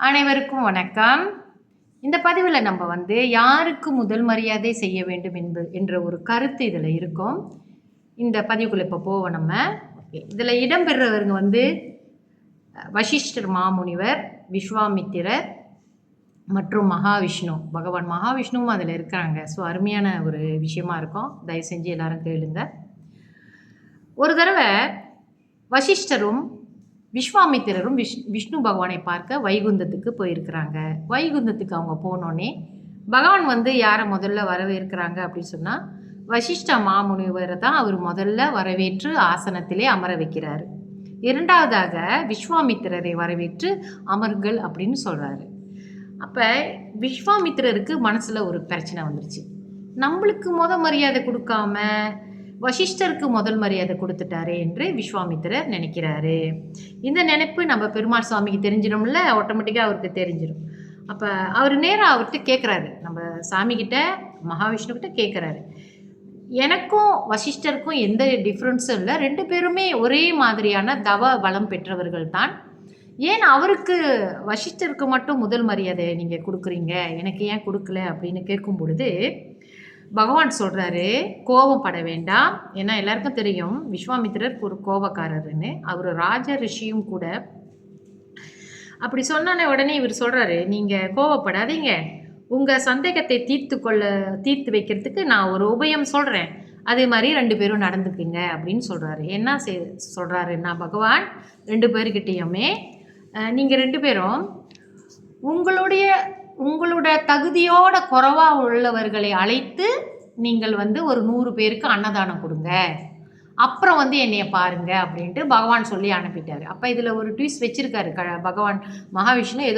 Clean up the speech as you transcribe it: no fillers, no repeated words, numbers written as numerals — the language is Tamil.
அனைவருக்கும் வணக்கம். இந்த பதிவில் நம்ம யாருக்கு முதல் மரியாதை செய்ய வேண்டும் என்ற ஒரு கருத்து இதில் இருக்கும். இந்த பதிவுக்குள்ள இப்போ போவோம் நம்ம. ஓகே, இதில் இடம்பெறவங்க வசிஷ்டர் மாமுனிவர், விஸ்வாமித்திரர் மற்றும் மகாவிஷ்ணு. பகவான் மகாவிஷ்ணுவும் அதில் இருக்கிறாங்க. ஸோ அருமையான ஒரு விஷயமா இருக்கும். தயவு செஞ்சு எல்லாரும் கேளுங்க. ஒரு தடவை வசிஷ்டரும் விஸ்வாமித்திரரும் விஷ்ணு பகவானை பார்க்க வைகுந்தத்துக்கு போயிருக்கிறாங்க. வைகுந்தத்துக்கு அவங்க போனோடனே பகவான் யாரை முதல்ல வரவேற்கிறாங்க அப்படின்னு சொன்னால் வசிஷ்ட மாமுனிவரை தான் அவர் முதல்ல வரவேற்று ஆசனத்திலே அமர வைக்கிறாரு. இரண்டாவதாக விஸ்வாமித்திரரை வரவேற்று அமருங்கள் அப்படின்னு சொல்கிறாரு. அப்போ விஸ்வாமித்திரருக்கு மனசில் ஒரு பிரச்சனை வந்துருச்சு. நம்மளுக்கு மரியாதை கொடுக்காம வசிஷ்டருக்கு முதல் மரியாதை கொடுத்துட்டாரே என்று விஸ்வாமித்திரர் நினைக்கிறாரு. இந்த நினைப்பு நம்ம பெருமாள் சுவாமிக்கு தெரிஞ்சிடும்ல, ஆட்டோமேட்டிக்காக அவருக்கு தெரிஞ்சிடும். அப்போ அவர் நேராக அவர்கிட்ட கேட்குறாரு, நம்ம சாமிக்கிட்ட மகாவிஷ்ணுக்கிட்ட கேட்குறாரு, எனக்கும் வசிஷ்டருக்கும் எந்த டிஃப்ரென்ஸும் இல்லை, ரெண்டு பேருமே ஒரே மாதிரியான தவ பலம் பெற்றவர்கள் தான், ஏன் அவருக்கு வசிஷ்டருக்கு மட்டும் முதல் மரியாதை நீங்கள் கொடுக்குறீங்க, எனக்கு ஏன் கொடுக்கல அப்படின்னு கேட்கும் பொழுது பகவான் சொல்கிறாரு, கோபம் பட வேண்டாம். ஏன்னா எல்லாருக்கும் தெரியும் விஸ்வாமித்திரர் ஒரு கோபக்காரர்னு. அவர் ராஜ ரிஷியும் கூட. அப்படி சொன்ன உடனே இவர் சொல்கிறாரு, நீங்கள் கோபப்படாதீங்க, உங்கள் சந்தேகத்தை தீர்த்து வைக்கிறதுக்கு நான் ஒரு உபயம் சொல்கிறேன், அதே மாதிரி ரெண்டு பேரும் நடந்துக்குங்க அப்படின்னு சொல்கிறாரு. என்ன சொல்கிறாருன்னா பகவான் ரெண்டு பேர்கிட்டையுமே, நீங்கள் ரெண்டு பேரும் உங்களோட தகுதியோட குறைவாக உள்ளவர்களை அழைத்து நீங்கள் ஒரு 100 பேருக்கு அன்னதானம் கொடுங்க, அப்புறம் என்னைய பாருங்க அப்படின்ட்டு பகவான் சொல்லி அனுப்பிட்டாரு. அப்போ இதில் ஒரு ட்விஸ்ட் வச்சிருக்காரு பகவான் மகாவிஷ்ணு. ஏதோ